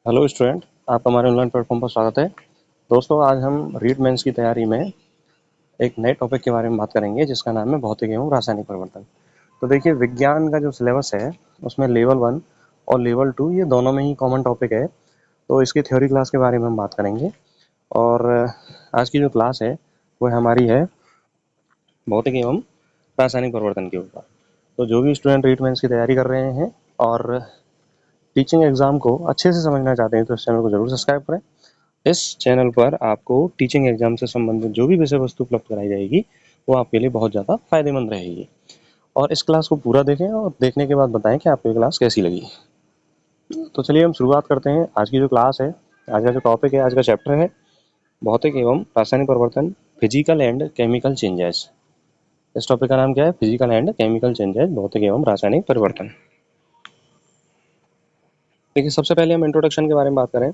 Hello student, आपका हमारे online platform पर स्वागत है। दोस्तों, आज हम रीट मेंस की तैयारी में एक नए टॉपिक के बारे में बात करेंगे जिसका नाम है भौतिक एवं रासायनिक परिवर्तन। तो देखिए, विज्ञान का जो सिलेबस है उसमें लेवल 1 और लेवल 2 ये दोनों में ही कॉमन टॉपिक है। तो इसकी थ्योरी क्लास के बारे में हम बात करेंगे। और आज की जो क्लास है वो हमारी है भौतिक एवं रासायनिक परिवर्तन के ऊपर। तो जो भी स्टूडेंट रीट मेंस की तैयारी कर रहे हैं और टीचिंग एग्जाम को अच्छे से समझना चाहते हैं तो इस चैनल को जरूर सब्सक्राइब करें। इस चैनल पर आपको टीचिंग एग्जाम से संबंधित जो भी विषय वस्तु उपलब्ध कराई जाएगी वो आपके लिए बहुत ज़्यादा फायदेमंद रहेगी। और इस क्लास को पूरा देखें और देखने के बाद बताएं कि आपको ये क्लास कैसी लगी। तो चलिए हम शुरुआत करते हैं। आज की जो क्लास है, आज का जो टॉपिक है, आज का चैप्टर है भौतिक एवं रासायनिक परिवर्तन, फिजिकल एंड केमिकल चेंजेस। इस टॉपिक का नाम क्या है? फिजिकल एंड केमिकल चेंजेस, भौतिक एवं रासायनिक परिवर्तन। देखिए, सबसे पहले हम इंट्रोडक्शन के बारे में बात करें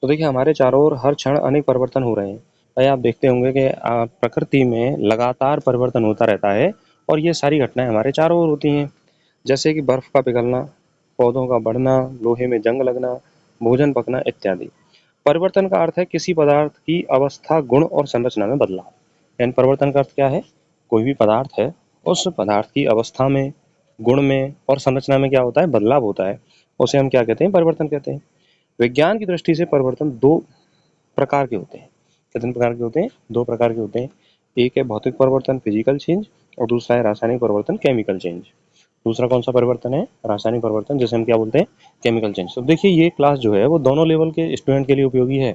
तो देखिए, हमारे चारों ओर हर क्षण अनेक परिवर्तन हो रहे हैं। भाई, आप देखते होंगे कि प्रकृति में लगातार परिवर्तन होता रहता है और ये सारी घटनाएं हमारे चारों ओर होती हैं। जैसे कि बर्फ का पिघलना, पौधों का बढ़ना, लोहे में जंग लगना, भोजन पकना इत्यादि। परिवर्तन का अर्थ है किसी पदार्थ की अवस्था, गुण और संरचना में बदलाव। यानी परिवर्तन का अर्थ क्या है? कोई भी पदार्थ है, उस पदार्थ की अवस्था में, गुण में और संरचना में क्या होता है? बदलाव होता है। उसे हम क्या कहते हैं? परिवर्तन कहते हैं। विज्ञान की दृष्टि से परिवर्तन दो प्रकार के होते हैं। कितने प्रकार के होते हैं? दो प्रकार के होते हैं। एक है भौतिक परिवर्तन, फिजिकल चेंज, और दूसरा है रासायनिक परिवर्तन, केमिकल चेंज। दूसरा कौन सा परिवर्तन है? रासायनिक परिवर्तन, जिसे हम क्या बोलते हैं? Chemical change. तो देखिए, ये क्लास जो है वो दोनों लेवल के स्टूडेंट के लिए उपयोगी है,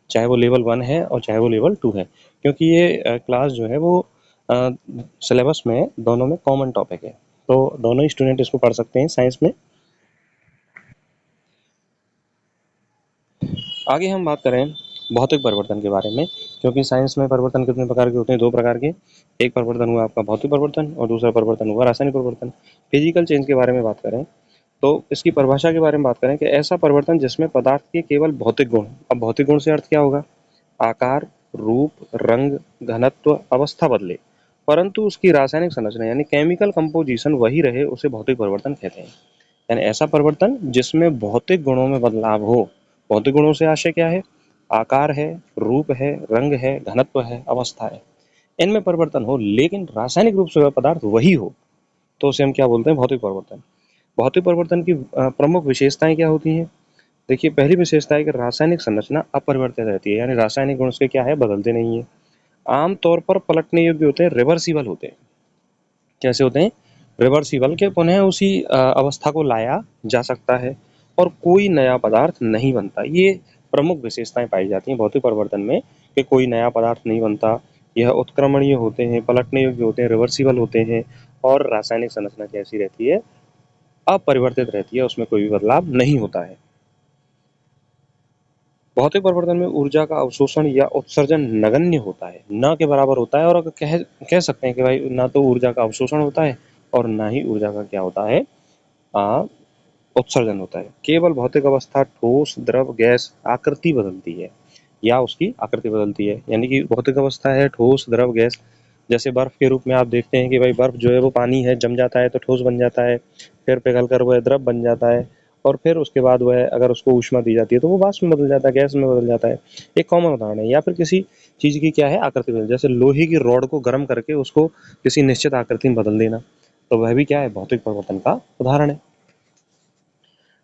चाहे वो लेवल 1 है और चाहे वो लेवल 2 है, क्योंकि ये क्लास जो है वो सिलेबस में दोनों में कॉमन टॉपिक है। तो दोनों ही स्टूडेंट इसको पढ़ सकते हैं साइंस में। आगे हम बात करें भौतिक परिवर्तन के बारे में, क्योंकि साइंस में परिवर्तन कितने प्रकार के होते हैं? दो प्रकार के। एक परिवर्तन हुआ आपका भौतिक परिवर्तन और दूसरा परिवर्तन हुआ रासायनिक परिवर्तन। फिजिकल चेंज के बारे में बात करें तो इसकी परिभाषा के बारे में बात करें कि ऐसा परिवर्तन जिसमें पदार्थ के केवल भौतिक गुण। अब भौतिक गुण से अर्थ क्या होगा? आकार, रूप, रंग, घनत्व, अवस्था बदले, परंतु उसकी रासायनिक संरचना यानी केमिकल कंपोजिशन वही रहे, उसे भौतिक परिवर्तन कहते हैं। यानी ऐसा परिवर्तन जिसमें भौतिक गुणों में बदलाव हो। भौतिक गुणों से आशय क्या है? आकार है, रूप है, रंग है, घनत्व है, अवस्था है, इनमें परिवर्तन हो, लेकिन रासायनिक रूप से वह पदार्थ वही हो, तो उसे हम क्या बोलते हैं? भौतिक परिवर्तन। भौतिक परिवर्तन की प्रमुख विशेषताएं क्या होती हैं? देखिए, पहली विशेषता है कि रासायनिक संरचना अपरिवर्तित रहती है, यानी रासायनिक गुण उसके क्या है? बदलते नहीं है। आमतौर पर पलटने योग्य होते हैं, रिवर्सिबल होते हैं। कैसे होते हैं? रिवर्सिबल, के पुनः उसी अवस्था को लाया जा सकता है और कोई नया पदार्थ नहीं बनता। ये प्रमुख विशेषताएं पाई जाती हैं भौतिक परिवर्तन में, कि कोई नया पदार्थ नहीं बनता, यह उत्क्रमणीय होते हैं, पलटने योग्य होते हैं, रिवर्सिबल होते हैं, और रासायनिक संरचना कैसी रहती है? अपरिवर्तित रहती है, उसमें कोई भी बदलाव नहीं होता है। भौतिक परिवर्तन में ऊर्जा का अवशोषण या उत्सर्जन नगण्य होता है, न के बराबर होता है। और अगर कह सकते हैं कि भाई, ना तो ऊर्जा का अवशोषण होता है और ना ही ऊर्जा का क्या होता है? आ, उत्सर्जन होता है। केवल भौतिक अवस्था ठोस, द्रव, गैस आकृति बदलती है, या उसकी आकृति बदलती है। यानी कि भौतिक अवस्था है ठोस, द्रव, गैस। जैसे बर्फ के रूप में आप देखते हैं कि भाई, बर्फ जो है वो पानी है, जम जाता है तो ठोस बन जाता है, फिर पिघल कर वह द्रव बन जाता है, और फिर उसके बाद वह, अगर उसको ऊष्मा दी जाती है तो वो वाष्प में बदल जाता है, गैस में बदल जाता है। एक कॉमन उदाहरण है। या फिर किसी चीज की क्या है? आकृति बदल, जैसे लोहे की रॉड को गर्म करके उसको किसी निश्चित आकृति में बदल देना, तो वह भी क्या है? भौतिक परिवर्तन का उदाहरण है।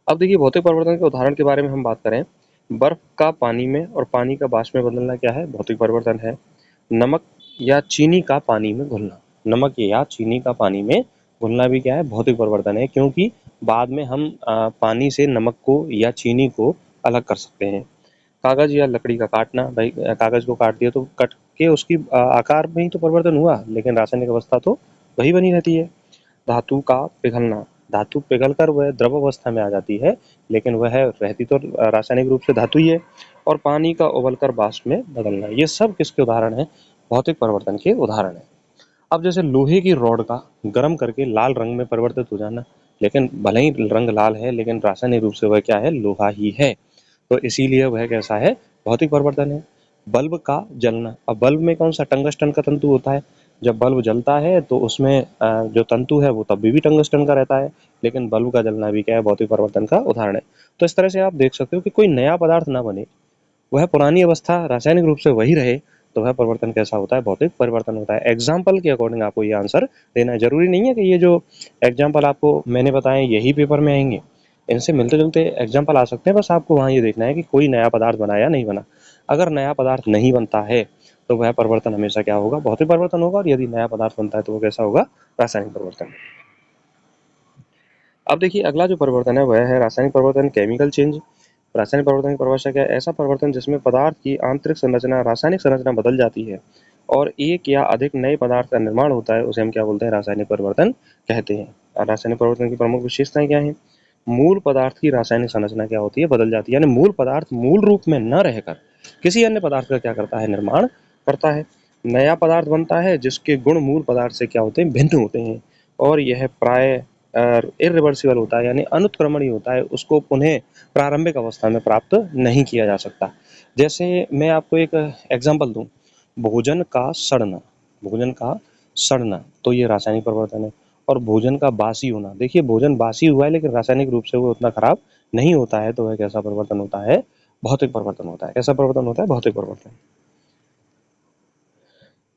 अब देखिए, भौतिक परिवर्तन के उदाहरण के बारे में हम बात करें, बर्फ का पानी में और पानी का वाष्प में बदलना क्या है? भौतिक परिवर्तन है। नमक या चीनी का पानी में घुलना, नमक या चीनी का पानी में घुलना भी क्या है? भौतिक परिवर्तन है, क्योंकि बाद में हम पानी से नमक को या चीनी को अलग कर सकते हैं। कागज या लकड़ी का काटना, भाई कागज को काट दिया तो कट के उसकी आकार में ही तो परिवर्तन हुआ, लेकिन रासायनिक अवस्था तो वही बनी रहती है। धातु का पिघलना, धातु पिघलकर वह द्रव अवस्था में आ जाती है, लेकिन वह रहती तो रासायनिक रूप से धातु ही है। और पानी का उबलकर वाष्प में बदलना, ये सब किसके उदाहरण है? भौतिक परिवर्तन के उदाहरण है। अब जैसे लोहे की रॉड का गर्म करके लाल रंग में परिवर्तित हो जाना, लेकिन भले ही रंग लाल है, लेकिन रासायनिक रूप से वह क्या है? लोहा ही है, तो इसीलिए वह कैसा है? भौतिक परिवर्तन है। बल्ब का जलना, अब बल्ब में कौन सा? टंगस्टन का तंतु होता है, जब बल्ब जलता है तो उसमें जो तंतु है वो तब भी टंगस्टन का रहता है, लेकिन बल्ब का जलना भी क्या है, भौतिक परिवर्तन का उदाहरण है। तो इस तरह से आप देख सकते हो कि कोई नया पदार्थ ना बने, वह पुरानी अवस्था रासायनिक रूप से वही रहे, तो वह परिवर्तन कैसा होता है, भौतिक परिवर्तन होता है। एग्जाम्पल के अकॉर्डिंग आपको ये आंसर देना है। जरूरी नहीं है कि ये जो एग्जाम्पल आपको मैंने बताए यही पेपर में आएंगे, इनसे मिलते जुलते एग्जाम्पल आ सकते हैं। बस आपको वहाँ ये देखना है कि कोई नया पदार्थ बना या नहीं बना। अगर नया पदार्थ नहीं बनता है तो वह परिवर्तन हमेशा क्या होगा, भौतिक परिवर्तन होगा। और यदि नया पदार्थ बनता है तो वो कैसा होगा, रासायनिक परिवर्तन। अब देखिए अगला जो परिवर्तन है वह है रासायनिक परिवर्तन, केमिकल चेंज। रासायनिक परिवर्तन की परिभाषा क्या है, ऐसा परिवर्तन जिसमें पदार्थ की आंतरिक संरचना, रासायनिक संरचना बदल जाती है और एक या अधिक नए पदार्थ का निर्माण होता है, उसे हम क्या बोलते हैं, रासायनिक परिवर्तन कहते हैं। और रासायनिक परिवर्तन की प्रमुख विशेषताएं क्या हैं, मूल पदार्थ की रासायनिक संरचना क्या होती है, बदल जाती है। यानी मूल पदार्थ मूल रूप में न रहकर किसी अन्य पदार्थ का क्या करता है, निर्माण करता है। नया पदार्थ बनता है जिसके गुण मूल पदार्थ से क्या होते हैं, भिन्न होते हैं। और यह प्राय इरिवर्सिबल होता है, यानी अनुत्क्रमणीय होता है, उसको पुनः प्रारंभिक अवस्था में प्राप्त नहीं किया जा सकता। जैसे मैं आपको एक एग्जांपल दूं, भोजन का सड़ना, भोजन का सड़ना तो ये रासायनिक परिवर्तन है। और भोजन का बासी होना, देखिए भोजन बासी हुआ है लेकिन रासायनिक रूप से वो उतना खराब नहीं होता है, तो वह कैसा परिवर्तन होता है, भौतिक परिवर्तन होता है। कैसा परिवर्तन होता है, भौतिक परिवर्तन।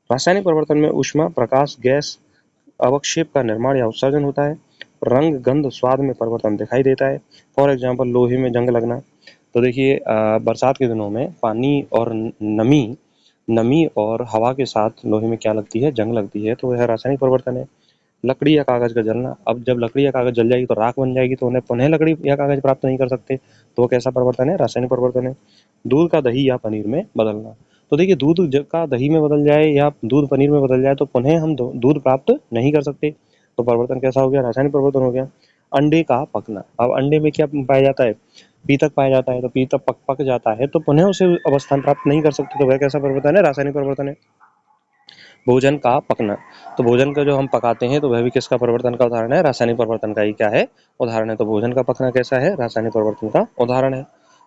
रासायनिक परिवर्तन में ऊष्मा, प्रकाश, गैस, अवक्षेप का निर्माण या उत्सर्जन होता है। रंग, गंध, स्वाद में परिवर्तन दिखाई देता है। फॉर एग्जाम्पल लोहे में जंग लगना। तो देखिए बरसात के दिनों में पानी और नमी नमी और हवा के साथ लोहे में क्या लगती है, जंग लगती है, तो यह रासायनिक परिवर्तन है। लकड़ी या कागज का जलना, अब जब लकड़ी या कागज जल जाएगी तो राख बन जाएगी, तो उन्हें पुनः लकड़ी या कागज प्राप्त नहीं कर सकते, तो वो कैसा परिवर्तन है, रासायनिक परिवर्तन है। दूध का दही या पनीर में बदलना, तो देखिए दूध का दही में बदल जाए या दूध पनीर में बदल जाए तो पुनः हम दूध प्राप्त नहीं कर सकते, तो परिवर्तन कैसा हो गया, रासायनिक परिवर्तन हो गया। अंडे का पकना, अब अंडे में क्या पाया जाता है, पीतक पाया जाता है, तो पीतक पक जाता है तो पुनः उसे अवस्थान प्राप्त नहीं कर सकते, तो वह कैसा परिवर्तन है, रासायनिक परिवर्तन है। भोजन का पकना, तो भोजन का जो हम पकाते हैं तो वह भी किसका परिवर्तन का उदाहरण है, रासायनिक परिवर्तन का ही क्या है, उदाहरण है। तो भोजन का पकना कैसा है, रासायनिक परिवर्तन का उदाहरण है।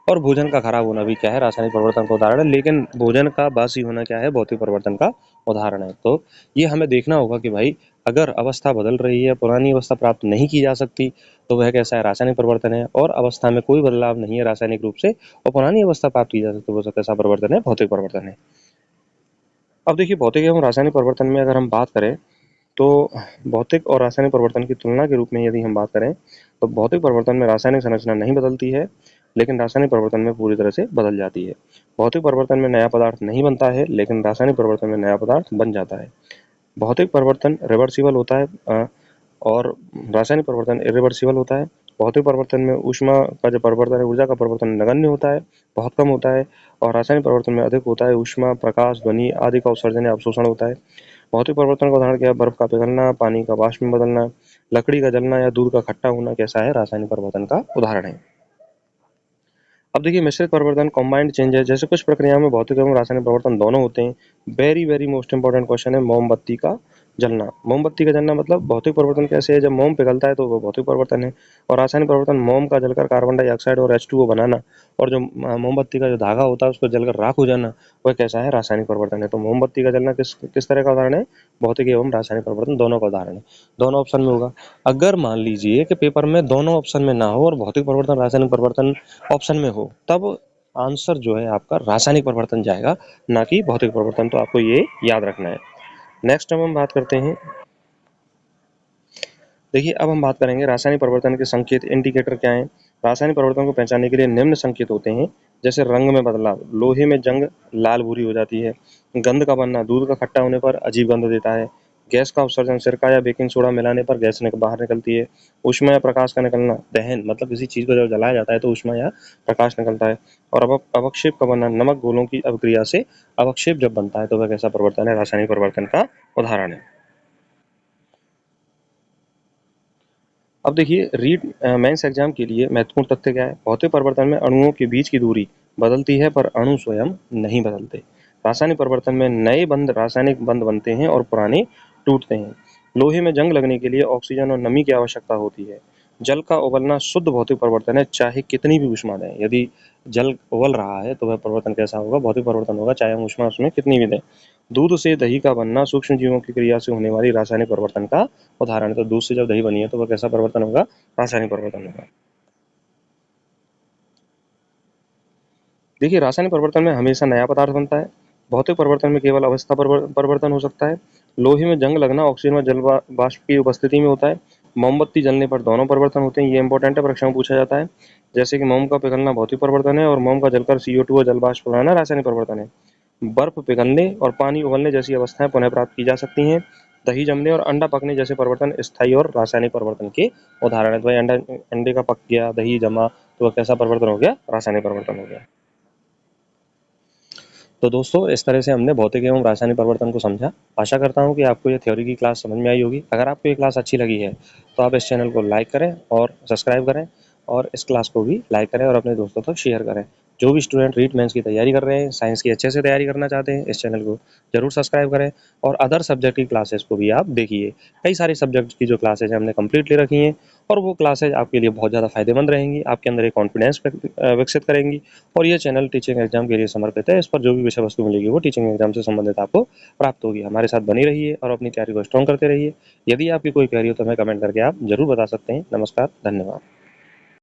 और भोजन का खराब होना भी क्या है, रासायनिक परिवर्तन का उदाहरण है। लेकिन भोजन का बासी होना क्या है, भौतिक परिवर्तन का उदाहरण है। तो ये हमें देखना होगा कि भाई अगर अवस्था बदल रही है, पुरानी अवस्था प्राप्त नहीं की जा सकती, तो वह कैसा है, रासायनिक परिवर्तन है। और अवस्था में कोई बदलाव नहीं है रासायनिक रूप से और पुरानी अवस्था प्राप्त की जा सकती है, वो कैसा परिवर्तन है, भौतिक परिवर्तन है। अब देखिए भौतिक एवं रासायनिक परिवर्तन में अगर हम बात करें तो भौतिक और रासायनिक परिवर्तन की तुलना के रूप में यदि हम बात करें तो भौतिक परिवर्तन में रासायनिक संरचना नहीं बदलती है, लेकिन रासायनिक परिवर्तन में पूरी तरह से बदल जाती है। भौतिक परिवर्तन में नया पदार्थ नहीं बनता है, लेकिन रासायनिक परिवर्तन में नया पदार्थ बन जाता है। भौतिक परिवर्तन रिवर्सिबल होता है और रासायनिक परिवर्तन इरिवर्सिबल होता है। भौतिक परिवर्तन में ऊष्मा का जो परिवर्तन है, ऊर्जा का परिवर्तन नगण्य होता है, बहुत कम होता है। और रासायनिक परिवर्तन में अधिक होता है, ऊष्मा, प्रकाश, ध्वनि आदि का उत्सर्जन या अवशोषण होता है। भौतिक परिवर्तन का उदाहरण क्या है, बर्फ का पिघलना, पानी का वाष्प में बदलना, लकड़ी का जलना या दूध का खट्टा होना कैसा है, रासायनिक परिवर्तन का उदाहरण है। अब देखिए मिश्रित परिवर्तन, कॉम्बाइंड चेंज है, जैसे कुछ प्रक्रियाओं में भौतिक एवं रासायनिक परिवर्तन दोनों होते हैं। Very very most important question है मोमबत्ती का जलना। मोमबत्ती का जलना मतलब भौतिक परिवर्तन कैसे है, जब मोम पिघलता है तो वो भौतिक परिवर्तन है। और रासायनिक परिवर्तन मोम का जलकर कार्बन डाइऑक्साइड और H2O बनाना, और जो मोमबत्ती का जो धागा होता है उसको जलकर राख हो जाना, वह कैसा है, रासायनिक परिवर्तन है। तो मोमबत्ती का जलना किस किस तरह का उदाहरण है, भौतिक एवं रासायनिक परिवर्तन दोनों का उदाहरण है। दोनों ऑप्शन में होगा। अगर मान लीजिए कि पेपर में दोनों ऑप्शन में ना हो और भौतिक परिवर्तन रासायनिक परिवर्तन ऑप्शन में हो, तब आंसर जो है आपका रासायनिक परिवर्तन जाएगा, ना कि भौतिक परिवर्तन। तो आपको ये याद रखना है। नेक्स्ट हम बात करते हैं, देखिए अब हम बात करेंगे रासायनिक परिवर्तन के संकेत, इंडिकेटर क्या हैं। रासायनिक परिवर्तन को पहचानने के लिए निम्न संकेत होते हैं, जैसे रंग में बदलाव, लोहे में जंग लाल भूरी हो जाती है। गंध का बनना, दूध का खट्टा होने पर अजीब गंध देता है। गैस का उत्सर्जन, सिरका या बेकिंग सोडा मिलाने पर गैस बाहर निकलती है। ऊष्मा या प्रकाश का निकलना, दहन मतलब किसी चीज को जब जलाया जाता है तो ऊष्मा या प्रकाश निकलता है। और अवक्षेप का बनना, नमक घोलों की अभिक्रिया से अवक्षेप जब बनता है तो वह कैसा परिवर्तन है, रासायनिक परिवर्तन का उदाहरण है। अब देखिए रीड मेंस एग्जाम के लिए महत्वपूर्ण तथ्य क्या है, भौतिक परिवर्तन में अणुओं के बीच की दूरी बदलती है पर अणु स्वयं नहीं बदलते। रासायनिक परिवर्तन में नए बंध रासायनिक बंध बनते हैं और पुराने टूटते हैं। लोहे में जंग लगने के लिए ऑक्सीजन और नमी की आवश्यकता होती है। जल का उबलना शुद्ध भौतिक परिवर्तन है, चाहे कितनी भी ऊष्मा दें। यदि जल उबल रहा है तो वह परिवर्तन कैसा होगा, भौतिक परिवर्तन होगा, चाहे हम ऊष्मा उसमें कितनी भी दें। दूध से दही का बनना सूक्ष्म जीवों की क्रिया से होने वाली रासायनिक परिवर्तन का उदाहरण है। तो दूध से जब दही बनी है तो वह कैसा परिवर्तन होगा? रासायनिक परिवर्तन होगा। देखिए, रासायनिक परिवर्तन में हमेशा नया पदार्थ बनता है। भौतिक परिवर्तन में केवल अवस्था परिवर्तन हो सकता है। लोहे में जंग लगना ऑक्सीजन व जल वाष्प की उपस्थिति में होता है। मोमबत्ती जलने पर दोनों परिवर्तन होते हैं। ये इंपॉर्टेंट है, परीक्षा में पूछा जाता है। जैसे कि मोम का पिघलना भौतिक परिवर्तन है और मोम का जलकर CO2 व जल वाष्प बनाना रासायनिक परिवर्तन है। बर्फ पिघलने और पानी उबलने जैसी अवस्थाएं पुनः प्राप्त की जा सकती हैं। दही जमने और अंडा पकने जैसे परिवर्तन स्थायी और रासायनिक परिवर्तन के उदाहरण है। तो भाई अंडे का पक गया, दही जमा, तो वह कैसा परिवर्तन हो गया? रासायनिक परिवर्तन हो गया। तो दोस्तों, इस तरह से हमने भौतिक एवं रासायनिक परिवर्तन को समझा। आशा करता हूँ कि आपको ये थ्योरी की क्लास समझ में आई होगी। अगर आपको ये क्लास अच्छी लगी है तो आप इस चैनल को लाइक करें और सब्सक्राइब करें, और इस क्लास को भी लाइक करें और अपने दोस्तों तक शेयर करें। जो भी स्टूडेंट रीट मेंस की तैयारी कर रहे हैं, साइंस की अच्छे से तैयारी करना चाहते हैं, इस चैनल को जरूर सब्सक्राइब करें। और अदर सब्जेक्ट की क्लासेस को भी आप देखिए। कई सारे सब्जेक्ट की जो क्लासेज हैं हमने कंप्लीट ले रखी हैं, और वो क्लासेज आपके लिए बहुत ज़्यादा फायदेमंद रहेंगी। आपके अंदर एक कॉन्फिडेंस विकसित करेंगी। और ये चैनल टीचिंग एग्जाम के लिए समर्पित है। इस पर जो भी विषय वस्तु मिलेगी वो टीचिंग एग्जाम से संबंधित आपको प्राप्त होगी। हमारे साथ बनी रहिए और अपनी तैयारी को स्ट्रॉन्ग करते रहिए। यदि आपकी कोई क्वेरी हो तो हमें कमेंट करके आप जरूर बता सकते हैं। नमस्कार, धन्यवाद।